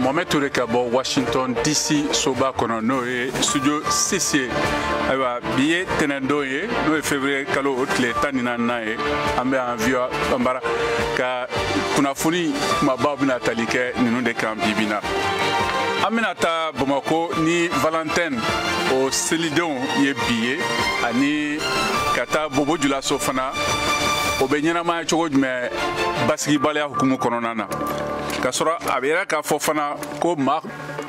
Mohamed Touré ka bɔ Washington DC soba kɔnɔ n'o ye studio 6 ye. Ayiwa bi ye tɛnɛndon ye n'o ye février kalo o tile 14 ye. An bɛ an view an bara ka kunnafoni kumabaw bɛna tali kɛ ninnu de kan bi bi in na. An bɛna taa Bamakɔ ni Valentin o selidenw ye bi ye ani ka taa Bobo Julaso fana o bɛ ɲɛnamaya cogo jumɛn basigibaliya hukumu kɔnɔna na. Ka sɔrɔ a bɛ yɛrɛ k'a fɔ fana ko maa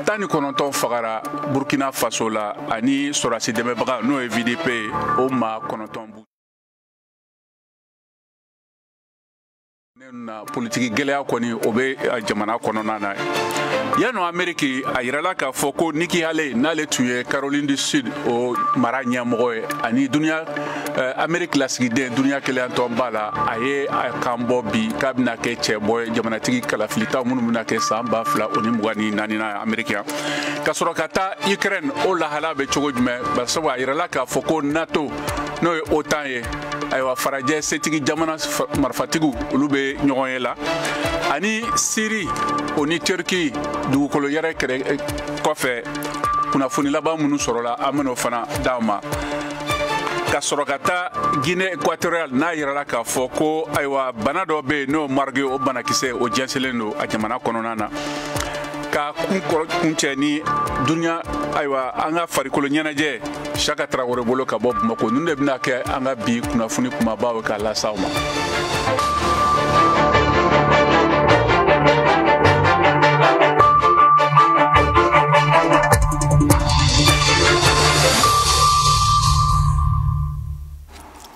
19 fagara Burkina Faso la ani sɔrɔdasi dɛmɛbaga n'o ye VDP ye o maa 9 b'u na politiki gɛlɛya kɔni o bɛ jamana kɔnɔna na. Yanɔ Ameriki a yirala k'a fɔ ko Nikki Haley n'ale tun ye Caroline du Sud o mara ɲɛmɔgɔ ye ani duniya Ameriki lasigiden duniya keleyantɔn b'a la a ye a kan bɔ bi k'a bɛna kɛ cɛbɔ ye jamanatigi kalafilita minnu bɛna kɛ san 2024 na Ameriki yan. Ka sɔrɔ ka taa Ukraine o lahala bɛ cogo jumɛn basabu a yirala k'a fɔ ko NATO n'o ye OTAN ye ayiwa farajɛ setigi jamana marifatigiw olu bɛ ɲɔgɔn ye la ani Syrie o ni Turki dugukolo yɛrɛ kɔfɛ kunnafoni laban minnu sɔrɔla an bɛn'o fana d'aw ma. Ka sɔrɔ ka taa Guinée équatoriale n'a yirala k'a fɔ ko ayiwa bana dɔ bɛ yen n'o marge o banakisɛ o jɛnsɛnlen don a jamana kɔnɔna na. Ka kuncɛ ni duniya ayiwa an ka farikolo ɲɛnajɛ Chaka Traoré bolo ka bɔ Bamakɔ ninnu de bɛna kɛ an ka bi kunnafoni kumabaw k'a lase aw ma.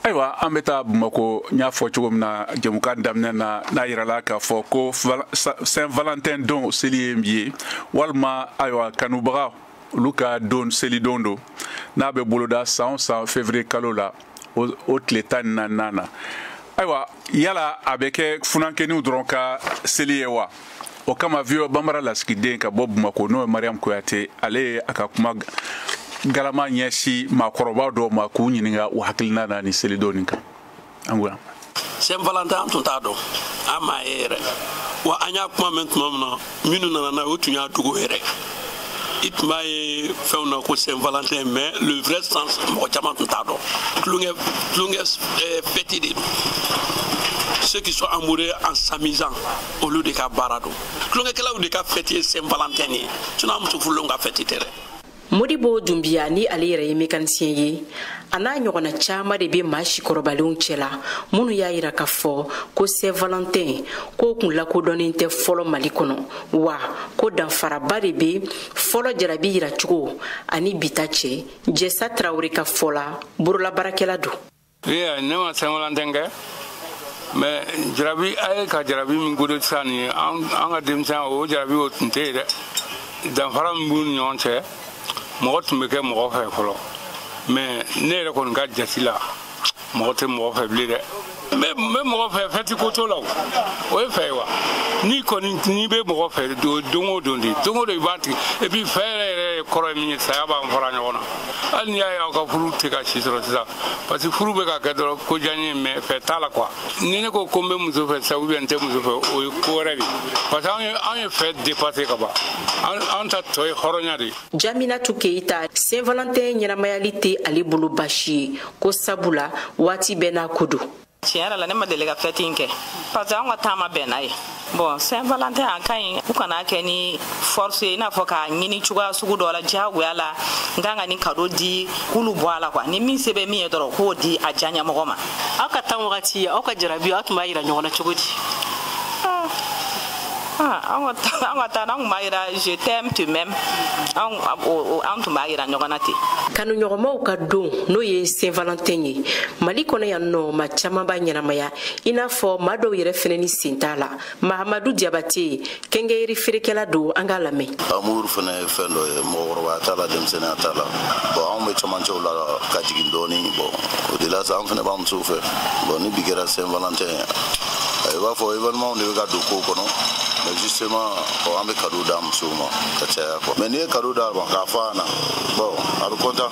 Ayiwa an bɛ taa Bamakɔ n y'a fɔ cogo min na jɛmukan daminɛ na n'a yirala k'a fɔ ko Saint Valentin don seli ye bi ye walima ayiwa kanubaga olu ka don selidon don n'a bɛ boloda san o san février kalo la o tile 14 na. Ayiwa yala a bɛ kɛ funankɛniw dɔrɔn ka seli ye wa? O kama vieux Bambara lasigiden ka bɔ Bamakɔ n'o ye Mariam Kuyate ale ye a ka kuma galama ɲɛsi maakɔrɔbaw dɔw ma k'u ɲininka u hakilina na ni selidon nin kan. Saint Valentin an tun t'a dɔn an m'a ye yɛrɛ wa an y'a kuma mɛn tuma min na minnu nana n'a ye o tun y'a dogo yɛrɛ. I tun b'a ye fɛnw na ko Saint Valentin mais le vrai sens mɔgɔ caman tun t'a dɔn. Tulonkɛ fête de don. Ceux qui sont amoureux en s'amusant au lieu de ka baara don. Tulonkɛkɛlaw de ka fête ye Saint Valentin ye sinon an muso furulenw ka fête tɛ dɛ. Modibo Dumbiya ni ale yɛrɛ ye mécanicien ye a n'a ɲɔgɔnna caman de bɛ maa sikɔrɔbalenw cɛla minnu y'a yira k'a fɔ ko Saint Valentin k'o kun lakodɔnnen tɛ fɔlɔ Mali kɔnɔ wa ko danfaraba de bɛ fɔlɔ jarabi yiracogo ani bita cɛ. Jɛsa Traoré ka fɔ la bololabaarakɛla don. Ne ma Saint Valentin kɛ mais jarabi a ye ka jarabi min godo sisan nin ye an ka denmisɛnya o jarabi o tun tɛ yen dɛ. Danfara min b'u ni ɲɔgɔn cɛ mɔgɔ tun bɛ kɛ mɔgɔ fɛ fɔlɔ mais ne yɛrɛ kɔni ka jati la mɔgɔ tɛ mɔgɔ fɛ bilen dɛ. n bɛ mɔgɔ fɛ fɛti ko t'o la o ye fɛ ye wa n'i bɛ mɔgɔ fɛ don o don de don o don i b'a tigɛ et puis fɛ yɛrɛ kɔrɔ ye min ye saya b'an fara ɲɔgɔn na hali n'i y'a ye aw ka furu tɛ ka si sɔrɔ sisan parce que furu bɛ ka kɛ dɔrɔn ko diya n ye mais fɛ t'a la quoi ni ne ko ko n bɛ muso fɛ sisan ou bien n tɛ muso fɛ o ye ko wɛrɛ de parce que an ye fɛ dépassé ka ban an ta tɔ ye hɔrɔnya de. Jaminatu Keita Saint Valentin ɲɛnamayali tɛ ale bolo baasi ye ko sabula waati bɛɛ n'a ko don. Tiɲɛ yɛrɛ la ne ma deli ka fête in kɛ parce que an ka taama bɛn n'a ye bon Saint Valentin a ka ɲi u kana kɛ ni force ye i n'a fɔ k'a ɲini cogoya sugu dɔ la diyagoya la n kan ka ni cadeau di k'olu bɔ a la quoi ni min se bɛ min ye dɔrɔn k'o di a diya ɲɛmɔgɔ ma. Aw ka tan wagati aw ka jarabi aw tun b'a yira ɲɔgɔn na cogo di? An ka taa an tun b'a yira je t'aime tu m'aimes an tun b'a yira ɲɔgɔn na ten. Kanuɲɔgɔnmaw ka don n'o ye Saint Valentin ye Mali kɔnɔ yan nɔ maa caman b'a ɲɛnamaya i n'a fɔ maa dɔw yɛrɛ fɛnɛ ni sen t'a la. Mahamadu Diabate kɛnkɛyiri feerekɛla don an k'a lamɛn. Amour fɛnɛ ye fɛn dɔ ye mɔgɔkɔrɔbaya t'a la denmisɛnninya t'a la bon anw bɛ cɛmancɛw la ka jigin dɔɔni bon o de la sa an fɛnɛ b'an musow fɛ bon ni bi kɛra Saint Valentin i b'a fɔ événement de bɛ ka don kow kɔnɔ mais justement an bɛ cadeau d'a musow ma ka caya quoi mais n'i ye cadeau d'a ma k'a fɔ a na bon a bɛ content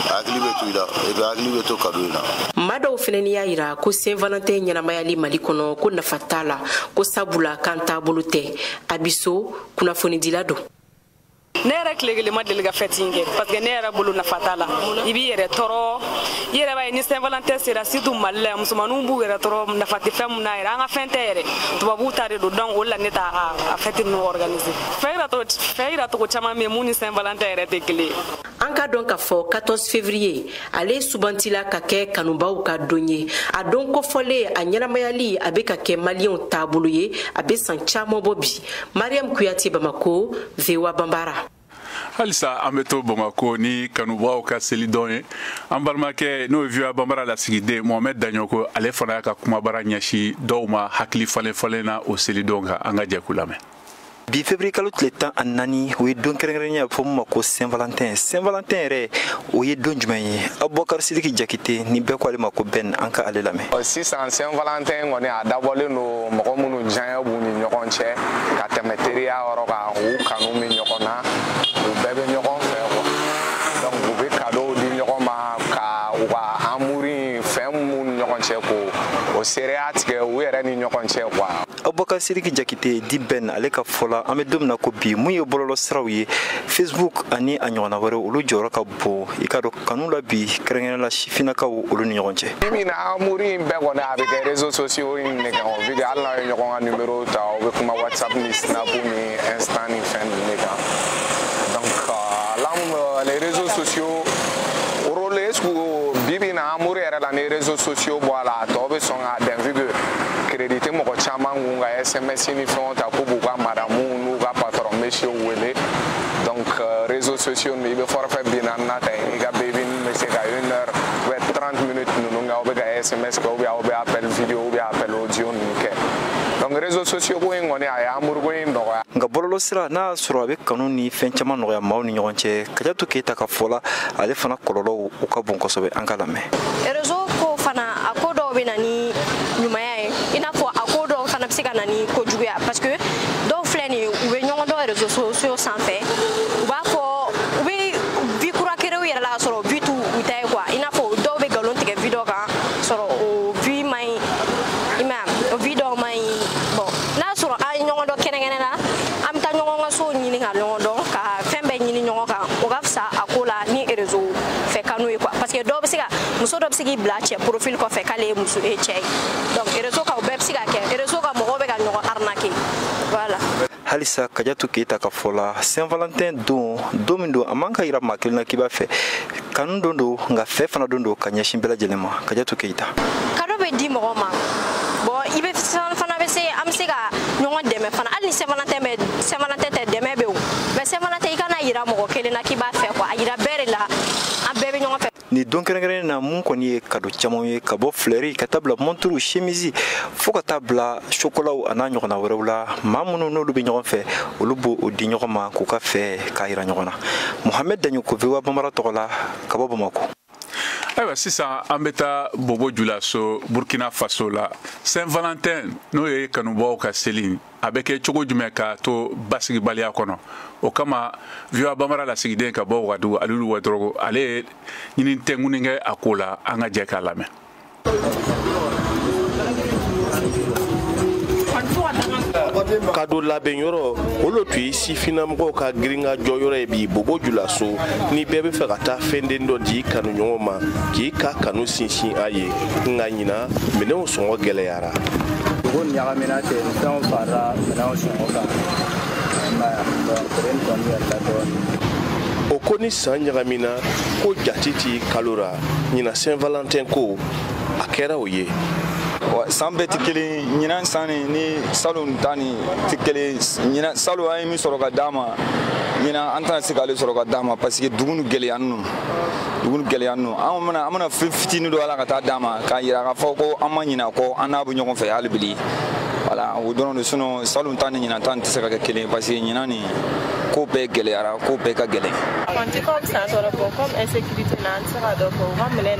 hakili bɛ to i la et puis hakili bɛ to cadeau in na. maa dɔw fɛnɛ y'a yira ko Saint Valentin ɲɛnamayali Mali kɔnɔ ko nafa t'a la ko sabula kan taabolo tɛ a bi so kunnafonidila don. ne yɛrɛ tile kelen ma deli ka fɛti kɛ parce que ne yɛrɛ bolo nafa t'a la i b'i yɛrɛ tɔɔrɔ i yɛrɛ b'a ye ni Saint Valentin sera surtout Mali la musomaninw b'u yɛrɛ tɔɔrɔ nafa tɛ fɛn mun na yɛrɛ an ka fɛn tɛ yɛrɛ tubabuw ta de don donc o la ne t'a a fɛti ninnu organiser fɛn yiracogo caman bɛ yen mun ni Saint Valentin yɛrɛ tɛ kelen ye. an ka dɔn k'a fɔ 14 février ale subantila ka kɛ kanubaw ka don ye a don kɔfɔlen a ɲɛnamayali a bɛ ka kɛ maliyɛnw taabolo ye a bɛ san caman bɔ bi. Mariam Kuyate, Bamako, VOA Bambara. halisa an bɛ to Bamako ni kanubaw ka selidɔn ye an balimakɛ n'o ye VOA Bambara lasigiden Mohamed Daɲoko ale fana y'a ka kumabara ɲɛsi dɔw ma hakili falen na o selidɔn kan an ka jɛ k'u lamɛn. bi février kalo tile 14 o ye don kɛrɛnkɛrɛnnen fɔ min ma ko Saint Valentin. Saint Valentin yɛrɛ o ye don jumɛn ye? Abubakar Sidiki Jakite ni bɛɛ ko ale ma ko Ben, an ka ale lamɛn. Sisan Saint Valentin kɔni a dabɔlen don mɔgɔ minnu diyaɲɛ b'u ni ɲɔgɔn cɛ ka tɛmɛ teriya yɔrɔ kan u kanu min ɲɔgɔn na u bɛɛ bɛ ɲɔgɔn fɛ donc u bɛ cadeau di ɲɔgɔn ma ka u ka amour fɛn minnu ni ɲɔgɔn cɛ ko o seereya tigɛ u yɛrɛ ni ɲɔgɔn cɛ quoi. Abubakar Sidiki Jakite di Ben ale ka fɔla an bɛ don min na ko bi mun ye bɔlɔlɔ siraw ye Facebook ani a ɲɔgɔnna wɛrɛ olu jɔyɔrɔ ka bon i ka dɔn kanu la bi kɛrɛnkɛrɛnnenya la sifinnakaw olu ni ɲɔgɔn cɛ. Min na amour in bɛɛ kɔni a bɛ kɛ réseaux sociaux in de kan o bi kɛ hali n'a ye ɲɔgɔn ka numéro ta o bɛ kuma WhatsApp ni Snap ni Insta ni fɛn ninnu de kan donc les réseaux sociaux rôle bibi na amour yɛrɛ la ni réseaux sociaux bɔ a la a tɔ bɛ sɔn ka dɛn vu que crédité mɔgɔ caman kun ka SMS ni fɛnw ta k'u b'u ka madamu n'u ka patron monsieur wele donc réseaux sociaux i bɛ forfait 40 ta i ka baby bɛ se ka 1 heure ou 30 minutes ninnu kɛ aw bɛ ka SMS kɛ ou bien aw bɛ appel vidéo ou bien appel audio ninnu kɛ donc réseaux sociaux ko in kɔni a ye amour ko in nɔgɔya. nka bɔlɔlɔ sira n'a y'a sɔrɔ a bɛ kanu ni fɛn caman nɔgɔya maaw ni ɲɔgɔn cɛ Kajatu Keyita ka fɔ la ale fana kɔlɔlɔw u ka bon kosɛbɛ an ka lamɛn. réseau ko fana a ko dɔw bɛ na ni ɲumanya ye i n'a fɔ a ko dɔw fana bɛ se ka na ni kojuguya parce que dɔw filɛ nin ye u bɛ ɲɔgɔn dɔn réseaux sociaux sanfɛ u b'a fɔ u bɛ vie kura kɛrɛw yɛrɛ la sɔrɔ vie t'u ta ye quoi i n'a fɔ dɔw bɛ nkalon tigɛ vie dɔ kan sɔrɔ o vie man ɲi i m'a ye o vie dɔw man ɲi bon n'a sɔrɔ an ye ɲɔgɔn dɔn kɛnɛkɛnɛ na an bɛ taa ɲɔgɔn ka so ɲini ka ɲɔgɔn dɔn ka fɛn bɛɛ ɲini ɲɔgɔn kan o ka fisa a ko la ni réseau fɛ kanu ye quoi parce que dɔw bɛ se ka muso dɔ bɛ se k'i bila cɛ profil kɔfɛ k'ale ye muso ye cɛ ye donc réseau kan o bɛɛ bɛ se ka kɛ réseau kan mɔgɔw bɛ ka ɲɔgɔn arnaquer voilà. halisa Kajatu Keyita ka fɔ la Saint Valentin don min don a man ka yira maa kelen na k'i b'a fɛ kanu don nka fɛ fana don ka ɲɛsin bɛɛ lajɛlen ma Kajatu Keyita. cadeau bɛ di mɔgɔ ma bon i bɛ fana bɛ se an bɛ se ka ɲɔgɔn dɛmɛ fana hali ni Saint Valentin tɛ dɛmɛ bɛ o mais Saint Valentin i kana yira mɔgɔ kelen na k'i b'a fɛ quoi a yira bɛɛ de la an bɛɛ bɛ ɲɔgɔn fɛ. ni don kɛrɛnkɛrɛnnen na mun kɔni ye cadeau caman ye ka bɔ fleurs ka taa bila montre chemise fo ka taa bila chocolat a n'a ɲɔgɔnna wɛrɛw la maa minnu n'olu bɛ ɲɔgɔn fɛ olu b'o di ɲɔgɔn ma k'u ka fɛ k'a yira ɲɔgɔn na. Mohamed Daɲoko VOA Bambara tɔgɔ la ka bɔ Bamako. ayiwa sisan an bɛ taa Bobo Julaso Burkina Faso la Saint Valentin n'o ye kanubaw ka seli a bɛ kɛ cogo jumɛn ka to basigibaliya kɔnɔ o kama VOA Bambara lasigiden ka bɔ Wagadugu Alilu Ouedraogo ale ye ɲini tɛnkuni kɛ a ko la an ka jɛ k'a lamɛn. cadeau labɛn yɔrɔ olu tun ye sifinnamɔgɔw ka girinka jɔyɔrɔ ye bi Bobo Julaso ni bɛɛ bɛ fɛ ka taa fɛnden dɔ di kanuɲɔgɔn ma k'i ka kanu sinsin a ye nka ɲina minɛnw sɔngɔ gɛlɛyara. Dugu ɲagamina ten fɛnw farala minɛnw sɔngɔ kan o ko ni san ɲagamina ko jate ti kalo ra ɲina Saint Valentin ko a kɛra o ye. san bɛɛ tɛ kelen ɲinan san ni salon ta ni tɛ kelen ɲinan salon an ye min sɔrɔ ka d'a ma ɲinan an tɛna se k'ale sɔrɔ ka d'a ma parce que dugu gɛlɛya ninnu an mana fitinin dɔ ala ka taa d'a ma k'a yira k'a fɔ ko an ma ɲina kɔ an n'a bɛ ɲɔgɔn fɛ hali bi voilà o dɔrɔn de sinon salon ta ni ɲinan ta tɛ se ka kɛ kelen parce que ɲinan ni ko bɛɛ gɛlɛyara ko bɛɛ ka gɛlɛn. Kwanti comme ça sɔrɔ fɔ comme insécurité na an tɛ se ka dɔ fɔ u ka minɛ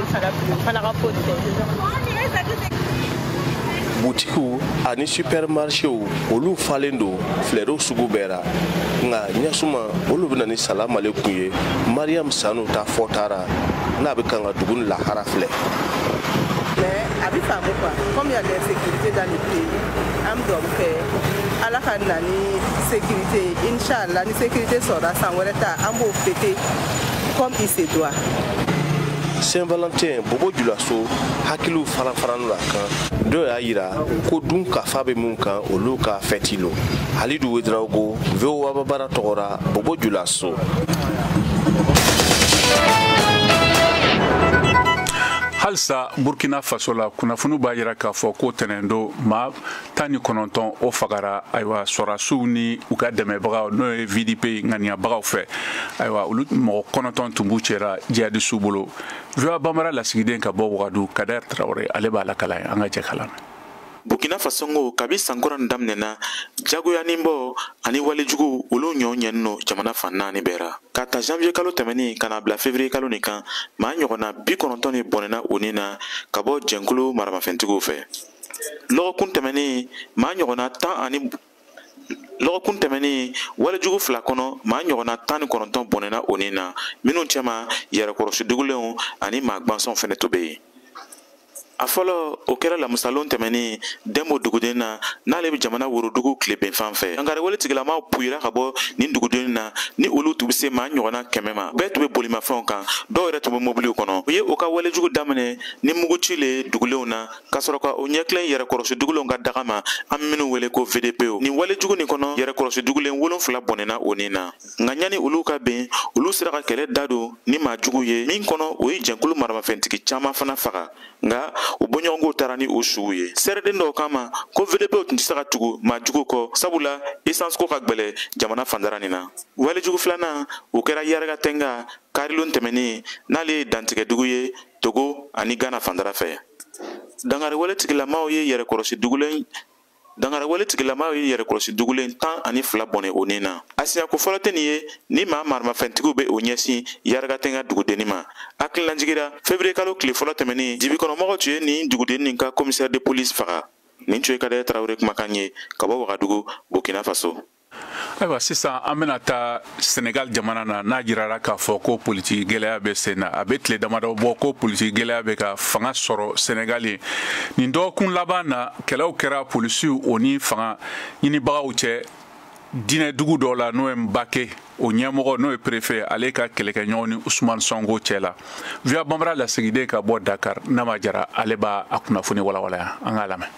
fana ka ko tɛ. butikiw ani supermarchew olu falen do fleurew sugu bɛɛ la nka ɲɛsuma olu bɛna ni salam aleikum ye Mariam Sanu ta fɔtara n'a bɛ kan ka dugu ni lahara filɛ. Mais a bɛ faamu quoi comme il y a de l'insécurité dans le pays an bɛ dugawu kɛ Ala ka na ni sécurité Inch'Allah ni sécurité sɔrɔla san wɛrɛ ta an b'o fêter comme il se doit. Saint-Valentin Bobo Dioulasso hakiliw fara-farani la kan dɔw y'a yira ko dun kafa bɛ mun kan olu ka fɛti lo Halidu Wedraogo VOA bara tɔgɔra Bobo Dioulasso. halisa Burkina Faso la kunnafoni b'a yira k'a fɔ ko tɛnɛndo maa 19 o fagara ayiwa sɔrɔdasiw ni u ka dɛmɛbagaw n'o ye VDP ŋaniyabagaw fɛ ayiwa olu mɔgɔ 9 tun b'u cɛra jihadisiw bolo VOA Bambara lasigiden ka bɔ Wagadu Kader Traoré ale b'a lakala an ka jɛ k'a lamɛn. Burkina Faso kabi sankora daminɛna jagoyaninbɔ ani walejugu olu ɲɔɲɛni no jamana fan 4 bɛɛ ra ka ta janvier kalo tɛmɛni ka na bila février kalo nin kan maa ɲɔgɔnna 90 ni bɔnɛna o nin na ka bɔ jɛnkulu maramafɛntigiw fɛ lɔgɔkun tɛmɛni maa ɲɔgɔnna 10 ani lɔgɔkun tɛmɛni walejugu 2 kɔnɔ maa ɲɔgɔnna 19 bɔnɛna o nin na minnu cɛma yɛrɛkɔrɔsi dugulenw ani maa gbansɔn fɛnɛ to bɛ yen. A fɔlɔ o kɛra lamusalon tɛmɛni Dembo duguden na n'ale bɛ jamana worodugu tileben fan fɛ angare wale tigilamaw puyira ka bɔ nin duguden na ni olu tun bɛ se maa ɲɔgɔnna 100 ma bɛɛ tun bɛ bolimafɛnw kan dɔw yɛrɛ tun bɛ mobiliw kɔnɔ u ye o ka walejugu daminɛ ni muguci le dugulenw na ka sɔrɔ ka o ɲɛkilen yɛrɛkɔrɔsi dugulenw ka daga ma an minnu wele ko VDP nin walejugu nin kɔnɔ yɛrɛkɔrɔsi dugulen 7 bɔnɛna o nin na nka ɲani olu ka bɛn olu sera ka kɛlɛ da don ni maa jugu ye min kɔnɔ o ye jɛnkulu maramafɛntigi caman fana faga nka u bɔɲɔgɔnko taara ni o sugu ye sɛrɛden dɔw kama ko VDP tun tɛ se ka tugu maa jugu kɔ sabula essence ko ka gbɛlɛ jamana fandara nin na walejugu filanan o kɛra Yaragatɛnga karilon tɛmɛni n'ale ye dantigɛdugu ye Togo ani Ghana fandara fɛ dangare wale tigilamaw ye yɛrɛkɔrɔsi dugulen 12 bɔnɛ o nin na a siɲako fɔlɔ tɛ nin ye ni maa maramafɛntigiw bɛ o ɲɛsin Yaragatɛnga dugudenni ma hakililajigira février kalo tile fɔlɔ tɛmɛni jibikɔnɔmɔgɔw tun ye nin dugudenni nin ka commissaire de police faga nin tun ye Kader Traoré kumakan ye ka bɔ Wagadugu Burkina Faso. Ayiwa sisan an bɛna taa Senegal jamana na n'a jirara k'a fɔ ko politiki gɛlɛya bɛ sen na a bɛ tile damadɔ bɔ ko politiki gɛlɛya bɛ ka fanga sɔrɔ Senegal ye nin dɔgɔkun laban na kɛlɛw kɛra polisiw o ni fanga ɲinibagaw cɛ diinɛ dugu dɔ la n'o ye Mbake o ɲɛmɔgɔ n'o ye préfet ale ka kɛlɛkɛɲɔgɔn ni Ousmane Sonko cɛ la VOA Bambara lasigiden ka bɔ Dakar Nama Jara ale b'a kunnafoni walawala an k'a lamɛn.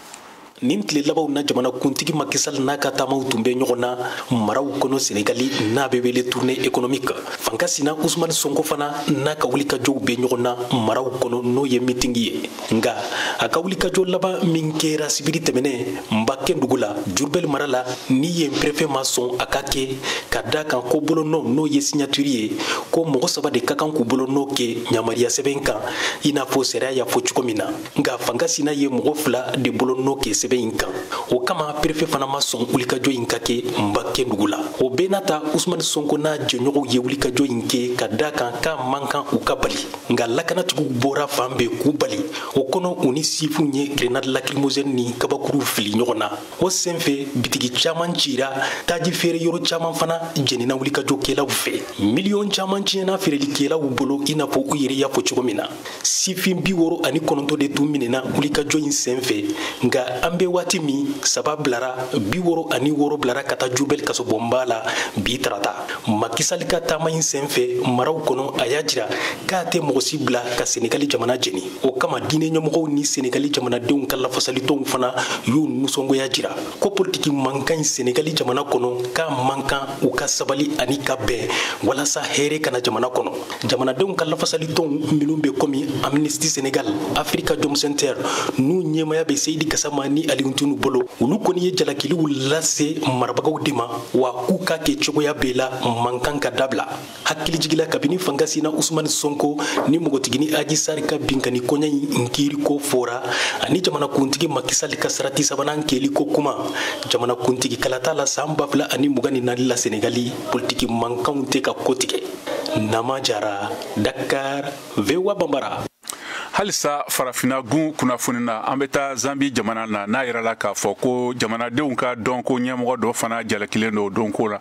nin tile labanw na jamana kuntigi Macky Sall n'a ka taamaw tun bɛ ɲɔgɔn na maraw kɔnɔ Senegali n'a bɛ wele tournée économique fanga sina Ousmane Sonko fana n'a ka wulikajɔw bɛ ɲɔgɔn na maraw kɔnɔ n'o ye meeting ye nka a ka wulikajɔ laban min kɛra sibiri tɛmɛnen Mbake dugu la Diourbel mara la ni yen préfet ma sɔn a ka kɛ ka da kan ko bolonɔ n'o ye signature ye ko mɔgɔ 3 de ka kan k'u bolonɔ kɛ ɲamariya sɛbɛn kan i n'a fɔ sariya y'a fɔ cogo min na nka fanga sina ye mɔgɔ 2 de bolonɔ kɛ sɛbɛn in kan o kama préfet fana ma sɔn wulikajɔ in ka kɛ Mbake dugu la o bɛɛ n'a ta Ousmane Sonko n'a jɛɲɔgɔnw ye wulikajɔ in kɛ ka da kan k'a man kan u ka bali nka lakanatigiw bɔra fan bɛɛ k'u bali o kɔnɔ u ni sifu ye grenade lacrymogène ni kabakuru fili ɲɔgɔn na o senfɛ bitigi caman cira taji feere yɔrɔ caman fana jɛnina wulikajɔkɛlaw fɛ miliyɔn caman tiɲɛna feerelikɛlaw bolo i n'a fɔ u yɛrɛ y'a fɔ cogo min na sifin 69 de tun minɛna wulikajɔ in senfɛ nka an bɛ waati min 7 bilara 66 bilara ka taa Diourbel kasobonba la bi tarata Macky Sall ka taama in senfɛ maraw kɔnɔ a y'a jira k'a tɛ mɔgɔ si bila ka Senegali jamana jeni o kama diinɛ ɲɛmɔgɔw ni Senegali jamanadenw ka lafasalitɔnw fana y'u nisɔngoya jira ko politiki man kan Senegali jamana kɔnɔ k'a man kan u ka sabali ani ka bɛn walasa hɛrɛ kana jamana kɔnɔ jamanadenw ka lafasalitɔnw minnu bɛ komi Amnesty Sénégal Africa Jom Center n'u ɲɛmaya bɛ Seydi Gassama ni Aliou Ntunu bolo olu kɔni ye jalakiliw lase marabagaw de ma wa k'u ka kɛ cogoya bɛɛ la man kan ka dabila hakilijigila kabini fanga sina Ousmane Sonko ni mɔgɔtigini Adji Sarr ka binkani kɔɲɛ in nkiri ko fɔra ani jamanakuntigi Macky Sall ka sarati sabanan kɛli ko kuma jamanakuntigi kalata la san 2024 la Senegali politiki mankanw tɛ ka kotigɛ Nama Jara Dakar VOA Bambara. halisa farafina gun kunafunina an bɛ taa Zambi jamana na n'a yirala k'a fɔ ko jamanadenw ka dɔn ko ɲɛmɔgɔ dɔ fana jalakilen do don ko la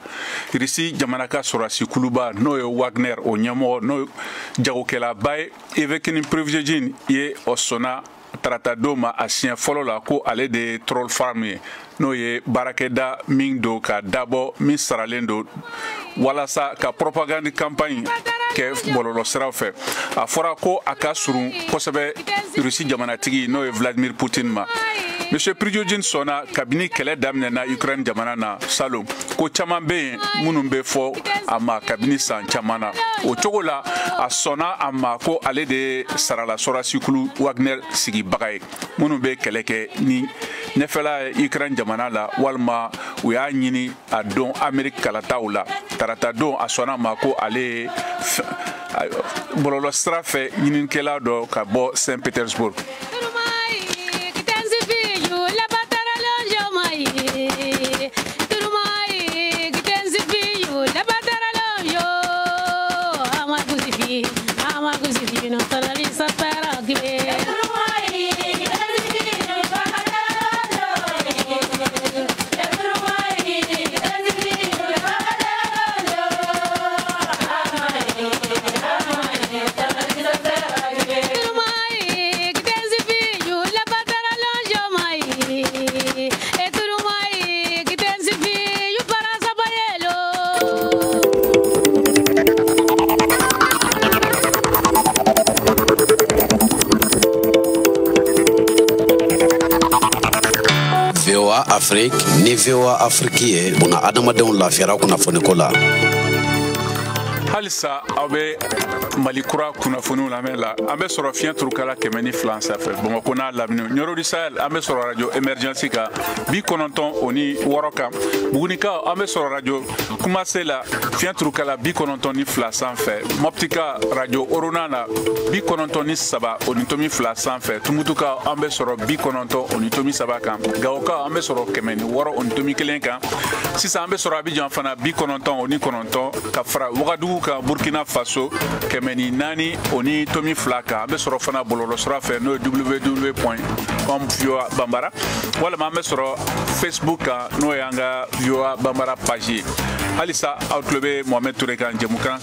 Irisi jamana ka sɔrɔsi kuluba n'o ye Wagner o ɲɛmɔgɔ n'o jagokɛlaba ye Evekini Privilegine ye o sɔnna tarata don ma a siɲɛ fɔlɔ la ko ale de ye troll farm ye n'o ye baarakɛda min do ka dabɔ min saralen do walasa ka propagande campagne kɛ bɔlɔlɔ siraw fɛ a fɔra ko a ka surun kosɛbɛ Rusi jamanatigi n'o ye Vladimir Putin ma Monsieur Prigogine sɔnna kabini kɛlɛ daminɛna Ukraine jamana na salon ko caman bɛ yen minnu bɛ fɔ a ma kabini san caman na o cogo la a sɔnna a ma ko ale de ye sarala sɔrɔsikulu Wagner sigibaga ye minnu bɛ kɛlɛ kɛ ni ɲɛfɛla Ukraine jamana la walima u y'a ɲini a don Ameriki kalataw la tarata don a sɔnna a ma ko ale ye bɔlɔlɔ sira fɛ ɲinikɛla dɔ ka bɔ Saint Petersburg. Afrique ni VOA Afrique buna adamadenw lafiyara kunnafoniko la halisa aw bɛ malikura kunnafoniw lamɛn la an bɛ sɔrɔ fiɲɛ turukala 102 sanfɛ Bamakɔ n'a lamini Nioro du Sahel an bɛ sɔrɔ radio emergency kan 96 kan Bugunikaw an bɛ sɔrɔ radio Kumase la fiɲɛ turukala 92 sanfɛ Moptika radio Orona na 93.2 sanfɛ Tumutuka an bɛ sɔrɔ 93 kan Gawoka an bɛ sɔrɔ 106.1 kan sisan an bɛ sɔrɔ Abidjan fana 99 ka fara Wagadugu ka Burkina Faso 4.2 kan an bɛ sɔrɔ fana bɔlɔlɔ sira fɛ n'o ye www.com VOA Bambara walima an bɛ sɔrɔ Facebook kan n'o ye an ka VOA Bambara page ye halisa aw tulo bɛ Mohamed Ture kan jɛmukan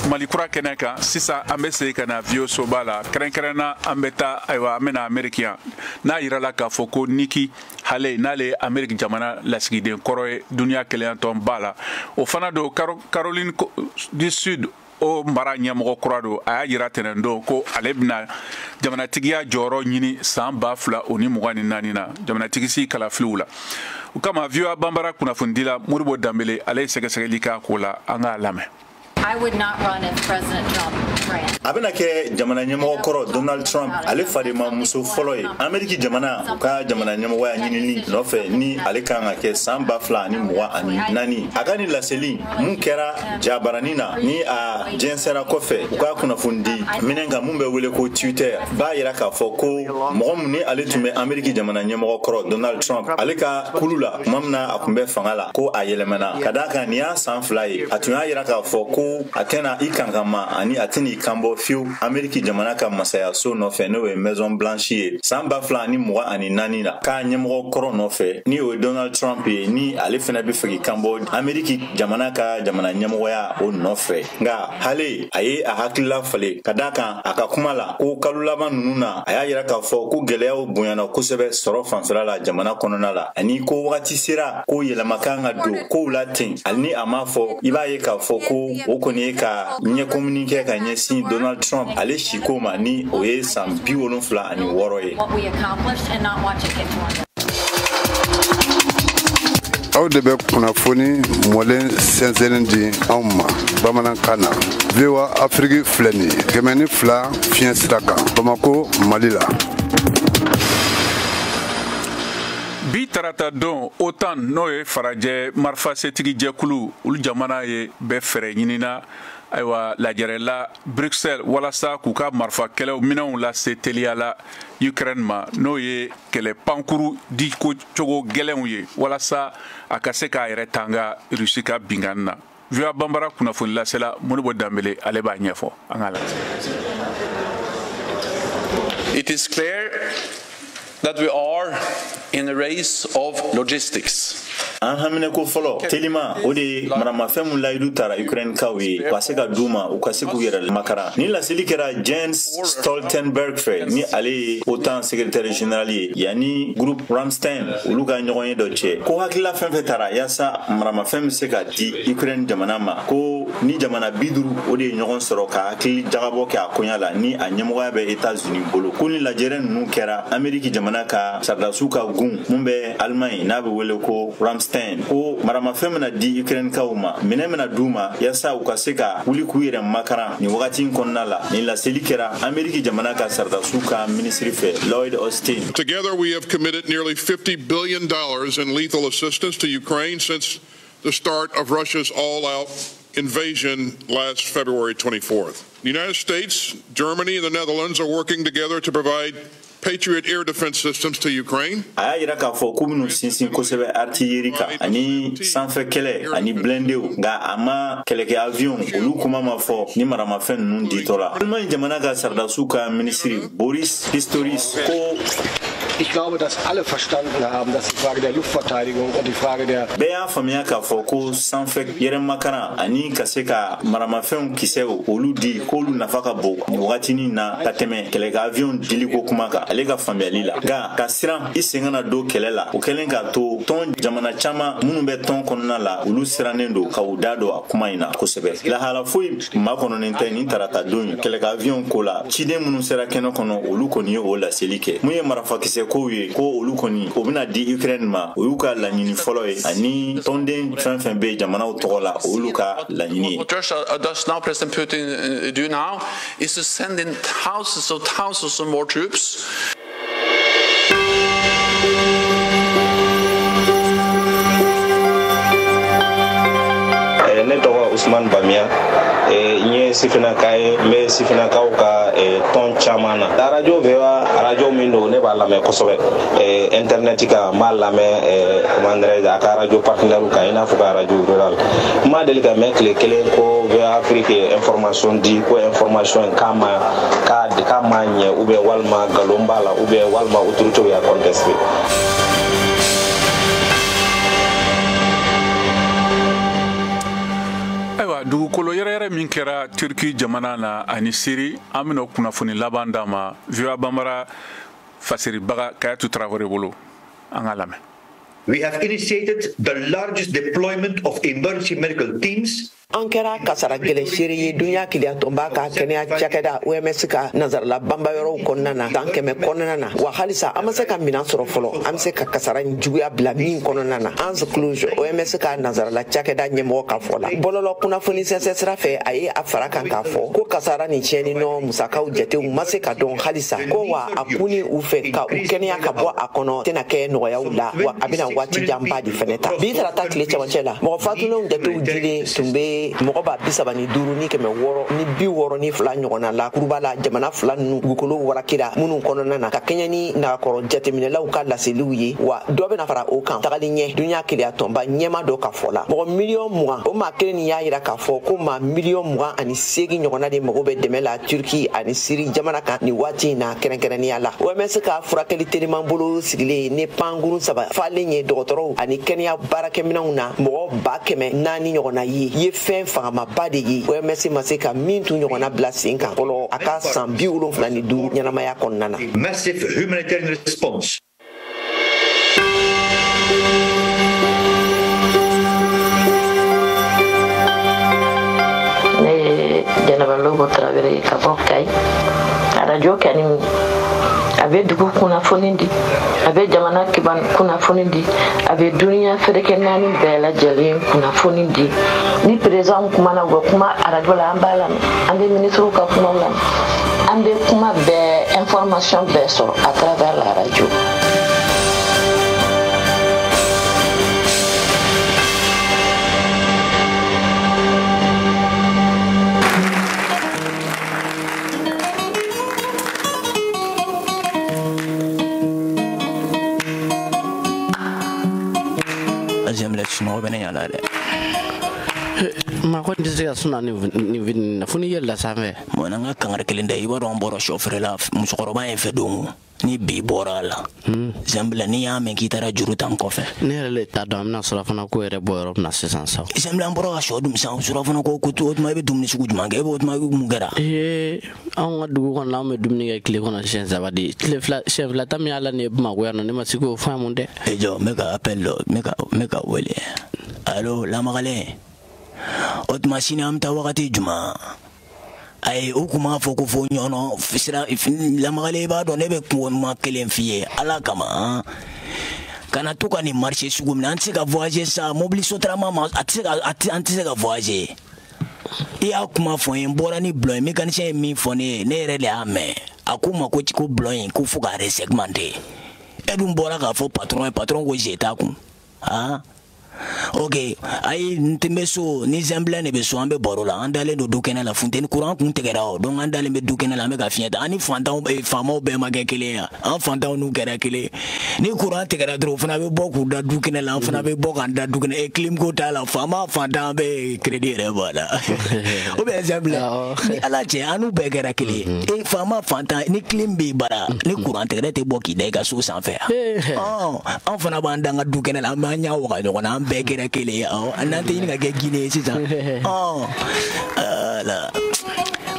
malikura kɛnɛ kan sisan an bɛ segin ka na VOA soba la kɛrɛnkɛrɛnna an bɛ taa ayiwa an bɛ na Ameriki yan n'a yirala k'a fɔ ko Nikki Haley n'ale ye Ameriki jamana lasigiden kɔrɔ ye duniya kɛlɛyantɔn ba la o fana don Caroline du Sud o mara ɲɛmɔgɔ kura don a y'a yira tɛnɛn don ko ale bɛna jamanatigiya jɔyɔrɔ ɲini san 2024 na jamanatigi si kalafiliw la o kama VOA Bambara kunnafonidila Modibo Dambele ale ye sɛgɛsɛgɛli k'a ko la an k'a lamɛn. I would not run if President Trump ran. A bɛna kɛ jamana ɲɛmɔgɔ kɔrɔ Donald Trump ale fadema muso fɔlɔ ye Ameriki jamana u ka jamana ɲɛmɔgɔya ɲinini nɔfɛ ni ale kan ka kɛ san 2024 a ka ni laseli mun kɛra jabarani na ni a jɛnsɛra kɔfɛ u ka kunnafoni minɛn kan mun bɛ wele ko Twitter b'a yira k'a fɔ ko mɔgɔ mun ni ale tun bɛ Ameriki jamana ɲɛmɔgɔ kɔrɔ Donald Trump ale ka kulu la tuma min na a tun bɛ fanga la ko a yɛlɛmana ka d'a kan nin y'a san 2 ye a tun y'a yira k'a fɔ ko a tɛna i kankama ani a tɛna i kanbɔ fiyewu Ameriki jamana ka masayaso nɔfɛ n'o ye Maison Blanche ye san 2024 la k'a ɲɛmɔgɔ kɔrɔ nɔfɛ ni o ye Donald Trump ye ni ale fana bɛ fɛ k'i kanbɔ Ameriki jamana ka jamana ɲɛmɔgɔya o nɔfɛ nka Haley a ye a hakilila falen ka d'a kan a ka kuma la ko kalo laban ninnu na a y'a yira k'a fɔ ko gɛlɛyaw bonyana kosɛbɛ sɔrɔ fanfɛla la jamana kɔnɔna la ani ko wagati sera ko yɛlɛma kan ka don kow la ten hali ni a m'a fɔ i b'a ye k'a fɔ ko o kɔni ye ka ɲɛkomini kɛ ka ɲɛsin Donald Trump ale siko ma ni o ye san 76 ye. Aw de bɛ kunnafoni mɔlen sɛnsɛnni di anw ma bamanankan na VOA Afrique filɛ nin ye 102 fiɲɛ sira kan Bamako Mali la. Bi tarata don OTAN n'o ye farajɛ marifasetigi jɛkulu olu jamana ye bɛɛ fɛɛrɛ ɲinina ayiwa lajɛrɛla Bruxelles walasa k'u ka marifa kɛlɛw minɛnw lase teliya la Ukraine ma n'o ye kɛlɛ pankuru di ko cogo gɛlɛnw ye walasa a ka se k'a yɛrɛ tanga Rusi ka binkanni na VOA Bambara kunnafoni lasela Modibo Dambele ale b'a ɲɛfɔ an k'a lajɛ. It is clear that we are in a race of logistics. An hamine ko fɔlɔ telima o de maramafɛn mun layidu tara Ukraine kaw ye ka se ka d'uma u ka se k'u yɛrɛ makara ni laseli kɛra Jens Stoltenberg fɛ ni ale ye OTAN secrétaire général ye yanni groupe Ramstein olu ka ɲɔgɔn ye dɔ cɛ ko hakilila fɛn fɛn tara yaasa maramafɛn bɛ se ka di Ukraine jamana ma ko ni jamana 50 o de ye ɲɔgɔn sɔrɔ ka hakili jagabɔ kɛ a koɲa la ni a ɲɛmɔgɔya bɛ États-Unis bolo ko ni lajɛrɛ ninnu kɛra Amérique jamana ka sardasiw ka gun mun bɛ Allemagne n'a bɛ wele ko Ramstein ko maramafɛn bɛna di Ukraine kaw ma minɛn bɛna d'u ma yaasa u ka se ka wuli k'u yɛrɛ makaran ni wagati in kɔnɔna la ni laseli kɛra Amérique jamana ka sardasiw ka ministre fɛ Lloyd Austin. Together we have committed nearly $50 billion in lethal assistance to Ukraine since the start of Russia's all-out invasion last February 24th. The United States, Germany, and the Netherlands are working together to provide Patriot air defense systems to Ukraine. Aya yira k'a fɔ k'u bɛn'u sinsin kosɛbɛ artillerie kan ani sanfɛ kɛlɛ ani blindew nka a ma kɛlɛkɛ avion olu kuma ma fɔ ni maramafɛn ninnu ditɔ la. Allemagne jamana ka sardasiw ka ministre Boris Pistorius ko Ich glaube, dass alle verstanden haben, dass die Frage der Luftverteidigung und die Frage der bɛɛ y'a faamuya k'a fɔ ko sanfɛ yɛrɛmakaran ani ka se ka maramafɛnw kisɛw olu di k'olu nafa ka bon nin wagatinin na ka tɛmɛ kɛlɛkɛ avion diliko kuma kan ale ka faamuyali la nka ka siran I sen kana don kɛlɛ la o kɛlen k'a to tɔn jamana caman minnu bɛ tɔn kɔnɔna la olu sirannen don ka u da don a kuma in na kosɛbɛ lahala foyi makɔnɔnen tɛ nin tarata don kɛlɛkɛ avion ko la ciden minnu sera kɛnɛ kɔnɔ olu kɔni ye o laseli kɛ mun ye marafakisɛ kow ye ko olu kɔni o bɛna di Ukraine ma o y'u ka laɲini fɔlɔ ye ani tɔnden fɛn fɛn bɛ jamanaw tɔgɔ la olu ka laɲini ye. What Russia does now, President Putin do now, is to send in thousands of more troops. Ne tɔgɔ Usman Bamia n ye sifinaka ye n bɛ sifinakaw ka tɔn caman na arajo VOA arajo min don ne b'a lamɛn kosɛbɛ internet kan n b'a lamɛn comment dirais-je a ka arajo partenaire kan I n'a fɔ ka arajo rural n ma deli ka mɛn tile kelen ko VOA Afrique ye information di ko information k'a ma ɲɛ ou bien walima nkalon b'a la ou bien walima autorité y'a contesté. dugukolo yɛrɛ min kɛra Turki jamana na ani Syrie an bɛna kunnafoni laban d'a ma VOA Bambara fasiribaga Kayatu Traoré bolo an ka lamɛn. We have initiated the largest deployment of emergency medical teams. An kɛra kasara gɛlɛn seere ye dunya kiliya tɔnba ka kɛnɛya cakɛda OMS ka nazarala banba yɔrɔw kɔnɔna na san 100 kɔnɔna na wa halisa an ma se ka minan sɔrɔ fɔlɔ an bɛ se ka kasara ni juguya bila min kɔnɔna na Hans Kluge OMS ka nazarala cakɛda ɲɛmɔgɔ ka fɔ la bɔlɔlɔ kunnafoni sɛnsɛn sira fɛ a ye a fara kan k'a fɔ ko kasara ni tiɲɛni nɔ musakaw jatew ma se ka dɔn halisa ko wa a kuni u fɛ ka u kɛnɛya ka bɔ a kɔnɔ tɛna kɛ nɔgɔyaw la wa a bɛna waati janba de fɛnɛ ta bi tarata tile cɛmancɛ la mɔgɔ fatunenw jatew dilen tun bɛ mɔgɔ ba 35 ni 600 ni 62 ni fila ɲɔgɔnna la kuruba la jamana fila ninnu dugukolo warakira minnu kɔnɔna na ka kɛɲɛ ni nagakɔrɔ jateminɛlaw ka laseliw ye wa dɔ bɛna fara o kan tagali ɲɛ dunya keleya tɔnba ɲɛma dɔ ka fɔ la mɔgɔ miliyɔn 20 o maa kelen ni y'a yira k'a fɔ ko maa miliyɔn 28 ɲɔgɔnna de mago bɛ dɛmɛ la Turki ani Syrie jamana kan ni waati in na kɛrɛnkɛrɛnnenya la OMS ka furakɛli teliman bolo sigilen ne pankuru 3 falen ye dɔgɔtɔrɔw ani kɛnɛya baarakɛminɛnw na mɔgɔ 400 ɲɔgɔnna ye fɛn fangama ba de ye OMS ma se ka min tun ɲɔgɔnna bila sen kan fɔlɔ a ka san 75 ɲɛnamaya kɔnɔna na. Massive humanitarian response. Janaba Lobo Traoré ka bɔ Kayi arajo kɛni a bɛ dugu kunnafoni di a bɛ jamana kiban kunnafoni di a bɛ duniya fɛrɛkɛ naani bɛɛ lajɛlen kunnafoni di ni président kumana u bɛ kuma arajo la an b'a lamɛn an bɛ ministrew ka kumaw lamɛn an bɛ kuma bɛɛ information bɛɛ sɔrɔ à travers la radio. J'aime les chinois, ben y a là. Maroc bisi ka suna ni vin na funi yella sambe mo na nga kangare kelinde iba ron boro chauffeur la musokoroba en fe dongo ni bi bora la zambla ni ya men kitara juru tan ko fe ne le ta do amna sura fana ko ere boro na sesan sa zambla boro ga shodum sa sura fana ko ko to ma be dum ni sugu juma ga be ma mu gara an ga dugu kon la me dum ni ga kile kon chen sa badi le fla chef la tam ya la ne ma ko yana ne ma siko fa mun de jo mega appel mega wele allo la magale ot machine am ta wakati juma ay okuma foko fo nyono fisira la magale ba do ne be ko ma kelen fiye ala kama kana tuka ni marché sugu na anti ka voyager sa mobili sotra mama anti ka voyager ya kuma fo en bora ni bloin mécanicien mi fo ne re le ame akuma ko tiko bloin ku fu ga resegmenté edum bora ka fo patron ko jeta ku ok ay ntemeso ni zambla ne be so ambe borola andale do dukena la fontaine courant kun tegera o donc andale be dukena la me ga fienta ani fantan be famo be magekele ya en fantan nu gera kele ni courant tegera dro fana be boku da dukena la fana be boka da dukena e clim ko ta la fama fantan be crédit re voilà o be zambla ni ala che anu be gera kele e fama fantan ni clim be bara ni courant tegera te boki de ga so sans faire en fana banda nga dukena la ma nya wa na begera kele ya anante ini ga gine sisa la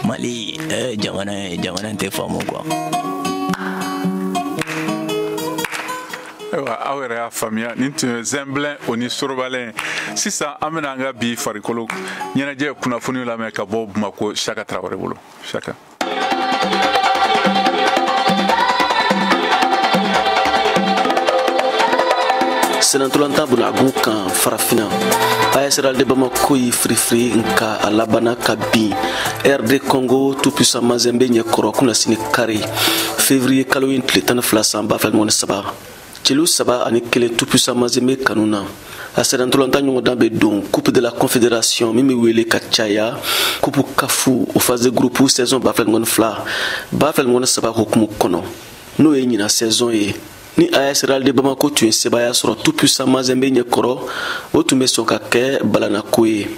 mali jamana te famo quoi awere ya famia nintu zemble oni sorobale sisa amena nga bi farikolo nyana je kuna funi la me ka bob mako shaka Traoré bolo shaka senantolanta buna gunkan farafina ASRL de Bamako yi free nka alabana kabi RD Congo tout puissant Mazembe nyekoro kuna sini kari février kaloyin tletan flasan ba flan wona saba celu saba ani kele tout puissant Mazembe kanuna senantolanta nyongo dambe don coupe de la confédération mimi wele kachaya coupe kafu au phase de groupe saison ba flan wona saba hukumu kono no yenyina saison ye ni ASRL de Bamako tu sebaya sur tout puissant Mazembe nyekoro otumbe soka ke balana koye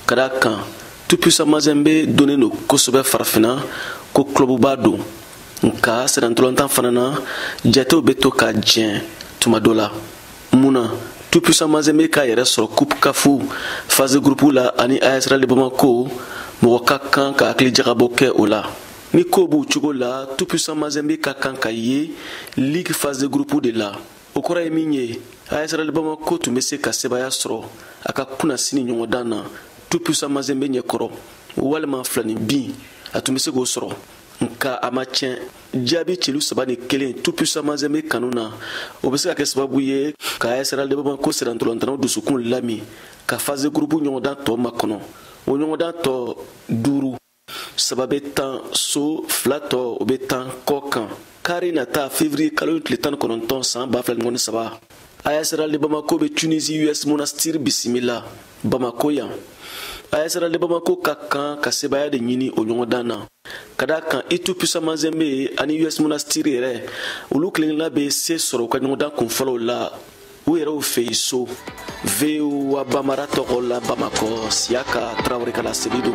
kadaka tout puissant Mazembe donné no kosobe farfina ko club bado nka senantolanta fanana jato beto ka dien tumadola muna tout puissant Mazembe ka yere sur coupe kafu phase groupe la ani ASRL de Bamako mo kan ka akli jaraboke ola ni kobu chugola tout puissant Mazembe ka kankaye ligue phase de groupe de la okora eminye ASRL Bamako tu mese ka sebaya soro aka kuna sini nyongo dana tout puissant Mazembe nyekoro walma flani bi atumese go soro nka amachien jabi chelu sabani kelen tout puissant Mazembe kanuna obese ka sababu ye ka ASRL Bamako serantolantana dusukun lami ka phase de groupe nyongo dan to makono o nyongo dan to duru sababe tan so flato obetan kokan kari nata février kalon tletan kononton san ba flan ngone saba ASRL de Bamako be Tunisie US Monastir bisimila Bamako yan ASRL de Bamako kakan kasebaya de nyini onyongo dana kada kan itu puissant Mazembe ani US Monastir ere ulu kling la be se soro ka nyongo dan kun falo la u yɛrɛw fɛ yen so VOA Bamara tɔgɔ la Bamako Siaka Traoré kala selido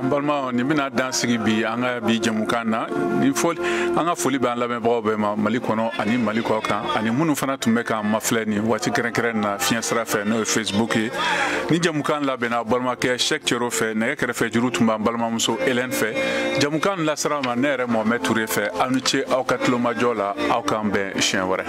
balma ni bina dansigi bi anga bi jamukan na ni foli anga foli ban la mebro be ma mali kono ani mali ko kan ani munu fana tumbe kan mafle ni wati keren na fian sra fe no Facebook ni jamukan la bena balma ke chek tiro fe ne kere fe juru tumba balma muso Hélène fe jamukan la sra ma nere Mohamed Touré fe anu che au katlo majola au kan be chien wara